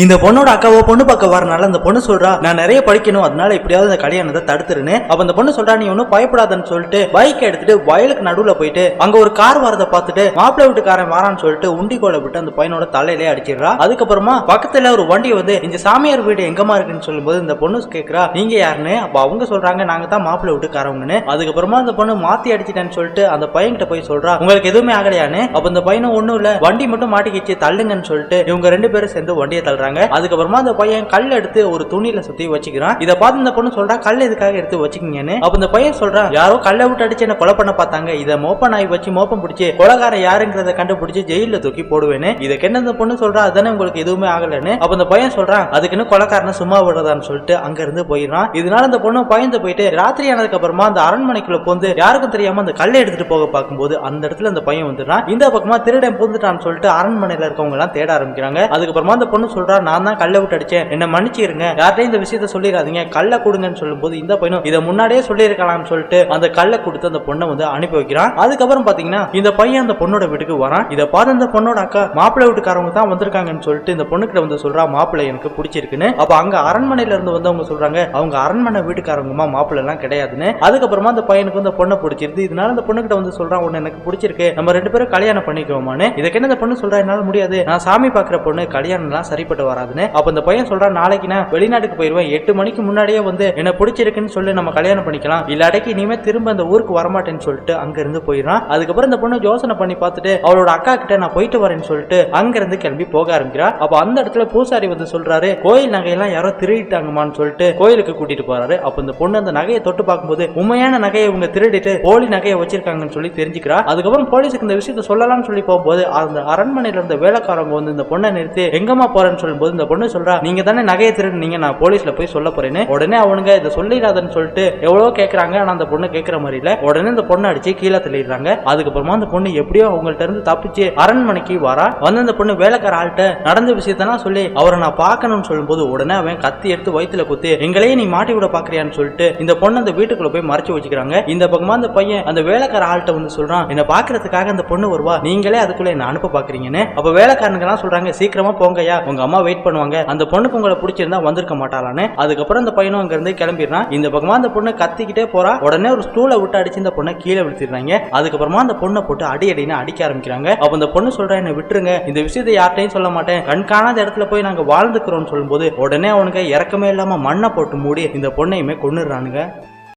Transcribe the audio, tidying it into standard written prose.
இந்த பொண்ணோட அக்காவோ பொண்ணு பார்க்க வரனால அந்த பொண்ணு சொல்றா, நான் நிறைய படிக்கணும், அதனால எப்படியாவது இந்த கல்யாணத்தை தடுத்துருன்னு. அப்ப அந்த பொண்ணு சொல்றா, நீ ஒன்னும் பயப்படாதன்னு சொல்லிட்டு பைக் எடுத்துட்டு வயலுக்கு நடுவுல போயிட்டு அங்க ஒரு கார் வரதை பார்த்துட்டு மாப்பிள்ளை வீட்டுக்காரன் வரான்னு சொல்லிட்டு உண்டிகோலை விட்டு அந்த பையனோட தலையிலே அடிச்சிடுறா. அதுக்கப்புறமா பக்கத்துல ஒரு வண்டி வந்து இந்த சாமியார் வீடு எங்கமா இருக்குன்னு சொல்லும்போது இந்த பொண்ணு கேக்குறா, நீங்க யாருன்னு. அப்ப அவங்க சொல்றாங்க, நாங்க தான் மாப்பிள்ளை வீட்டுக்காரவங்கன்னு. அதுக்கப்புறமா அந்த பொண்ணு மாத்தி அடிச்சிட்டேன்னு சொல்லிட்டு அந்த பையன்கிட்ட போய் சொல்றா, உங்களுக்கு எதுவுமே ஆகலையான்னு. அப்ப இந்த பையனும் ஒண்ணும் இல்ல, வண்டி மட்டும் மாட்டிக்கிச்சு தள்ளுங்கன்னு சொல்லிட்டு இவங்க ரெண்டு பேரும் சேர்ந்து வண்டியை தள்ளுறாங்க. அதுக்கப்புறமா அந்த பையன் கல் எடுத்து ஒரு துணியில சுத்தி வச்சுக்கிறான். இதை பார்த்து இந்த பொண்ணு சொல்றா, கல் எதுக்காக எடுத்து வச்சுக்கீங்கன்னு. அப்ப இந்த பையன் சொல்றான், யாரோ கல்லை விட்டு அடிச்சு என்ன கொலை பண்ண பார்த்தாங்க, இதை மோப்பன் ஆகி வச்சு மோப்பம் பிடிச்சி கொலைகாரன் யாருங்கிறத கண்டுபிடிச்சு ஜெயில தூக்கி போடுவேன்னு. இதை என்ன இந்த பொண்ணு சொல்றா, அதுதானே உங்களுக்கு எதுவுமே ஆகலன்னு. அப்ப இந்த பையன் சொல்றான், அதுக்குன்னு கொலைக்காரனை சும்மா விடுறதான்னு சொல்லிட்டு அங்க இருந்து போயிடுறான். இதனால அந்த பொண்ணு பயந்து போயிட்டு ராத்திரி ஆனதுக்கு அப்புறமா அந்த அரண்மனைக்குள்ள போந்து யாருக்கும் தெரியாம அந்த கல்லை எடுத்துட்டு போக பார்க்கும்போது அந்த இடத்துல அந்த பையன் வந்துடுறான். இந்த பக்கமா திருடன் பூந்துட்டான்னு சொல்லிட்டு அரண்மனையில இருக்கவங்க எல்லாம் தேட ஆரம்பிக்கிறாங்க. அதுக்கப்புறமா அந்த பொண்ணு சொல்றா, நான் தான் கல்லை விட்டு அடிச்சேன், என்ன மன்னிச்சிருங்க, யார்ட்டையும் இந்த விஷயத்த சொல்லிடாதீங்க, கல்லை கொடுங்கன்னு சொல்லும்போது இந்த பையனும் இதை முன்னாடியே சொல்லியிருக்கலாம்னு சொல்லிட்டு அந்த கல்லை கொடுத்து அந்த பொண்ணை வந்து அனுப்பி வைக்கிறான். அதுக்கப்புறம் பாத்தீங்கன்னா இந்த பையன் அந்த பொண்ணோட வீட்டுக்கு வரான். இதை பார்த்து இந்த பொண்ணோட அக்கா மாப்பிள்ளை வீட்டுக்காரவங்க தான் வந்திருக்காங்கன்னு சொல்லிட்டு இந்த பொண்ணுகிட்ட வந்து சொல்றா, மாப்பிள்ளை எனக்கு பிடிச்சிருக்குன்னு. அப்ப அங்க அரண்மனையில இருந்து வந்து அவங்க சொல்றாங்க, அவங்க அரண்மனை வீட்டுக்காரவங்கமா மாப்பிள்ளை எல்லாம் கிடையாதுன்னு. அதுக்கப்புறமா அந்த பையனுக்கு இந்த பொண்ணை பிடிச்சிருக்கு. இதனால அந்த பொண்ணுகிட்ட வந்து சொல்றான், ஒன்னு எனக்கு பிடிச்சிருக்கு, நம்ம ரெண்டு பேரும் கல்யாணம் பண்ணிக்குவோமான்னு. இதுக்கு என்ன இந்த பொண்ணு சொல்றா, என்னால முடியாது, நான் சாமி பாக்குற பொண்ணு, கல்யாணம் எல்லாம் சரிப்பட்டு வராதுன்னு. அப்ப இந்த பையன் சொல்றான், நாளைக்கு நான் வெளிநாட்டுக்கு போயிருவேன், 8 மணிக்கு முன்னாடியே வந்து என்ன பிடிச்சிருக்குன்னு சொல்லி நம்ம கல்யாணம் பண்ணிக்கலாம், இல்லாடைக்கு இனிமே திரும்ப அந்த ஊருக்கு வரமாட்டேன்னு சொல்லிட்டு அங்க இருந்து போயிடறான். அதுக்கப்புறம் இந்த பொண்ணு யோசனை பண்ணி பார்த்துட்டு அவளோட அக்கா கிட்ட நான் போயிட்டு வரேன்னு சொல்லிட்டு அங்க இருந்து கிளம்பி போக ஆரம்பிக்கிறா. அப்ப அந்த இடத்துல பூசாரி வந்து சொல்றாரு, கோயில் நகையெல்லாம் யாரோ திருடிட்டாங்கமான்னு சொல்லிட்டு கோயிலுக்கு கூட்டிட்டு போறாரு. அப்ப இந்த பொண்ணு அந்த நகையை தொட்டு பார்க்கும்போது உண்மையான நகையை இவங்க திருடிட்டு போலி நகையை வச்சிருக்காங்கன்னு சொல்லி தெரிஞ்சுக்கிறா. அதுக்கப்புறம் போலீஸுக்கு இந்த விஷயத்த சொல்லலாம்னு சொல்லி போகும்போது அந்த அரண்மனையில இருந்த வேலைக்காரங்க வந்து இந்த பொண்ணை நிறுத்தி எங்கம்மா போறேன்னு சொல்லும்போது இந்த பொண்ணு சொல்றா, நீங்க தானே நகையை திருடுனீங்க, நான் போலீஸ்ல போய் சொல்ல போறேன்னு. உடனே அவனுங்க இதை சொல்லிடாதன்னு சொல்லிட்டு எவ்வளவோ கேட்கறாங்க. ஆனா அந்த பொண்ணு கேட்கற மாதிரி இல்ல. உடனே இந்த பொண்ணு அடிச்சு கீழே தள்ளிடுறாங்க. அதுக்கப்புறமா அந்த பொண்ணு எப்படியோ அவங்கள்ட்ட இருந்து தப்பிச்சு அரண்மனைக்கு வரா. வந்து அந்த பொண்ணு வேலைக்கார ஆள்கிட்ட நடந்த விஷயத்தான் சொல்லி அவரை நான் பார்க்கணும்னு சொல்லும்போது உடனே அவன் கத்தி எடுத்து வயிற்றுல குத்தி எங்களையே நீ மாட்டி விட பாக்குறியான்னு சொல்லிட்டு இந்த பொண்ணு அந்த வீட்டுக்குள்ள போய் மறைச்சு வச்சுக்கிறாங்க. இந்த பக்கமா அந்த பையன் அந்த வேலைக்கார ஆள்கிட்ட வந்து சொல்றான், என்ன பாக்குறதுக்காக அந்த பொண்ணு வருவா, நீங்களே அதுக்குள்ள என்ன அனுப்ப பாக்குறீங்கன்னு. அப்ப வேலைக்காரனுங்க எல்லாம் சொல்றாங்க, சீக்கிரமா போங்கயா, உங்க அம்மா வெயிட் பண்ணுவாங்க, அந்த பொண்ணுக்கு உங்களை பிடிச்சிருந்தா வந்திருக்க மாட்டாளான்னு. அதுக்கப்புறம் அந்த பையனும் அங்க இருந்து கிளம்பிடுறான். இந்த பக்கமா அந்த பொண்ணு கத்திக்கிட்டே போறா. உடனே ஒரு ஸ்டூலை விட்டு அடிச்சு இந்த பொண்ணை கீழே விழுத்திடுறாங்க. அதுக்கப்புறமா அந்த பொண்ணை போட்டு அடி அடின்னு அடிக்க ஆரம்பிக்கிறாங்க. அப்ப அந்த பொண்ணு சொல்றா, என்ன விட்டுருங்க, இந்த விஷயத்தை யார்ட்டையும் சொல்ல மாட்டேன், கண்காணாத இடத்துல போய் நாங்க வாழ்ந்துக்கிறோம்னு சொல்லும்போது உடனே அவனுக்கு இறக்கமே இல்லாம மண்ணை போட்டு மூடி இந்த பொண்ணையுமே கொன்னுடுறானுங்க.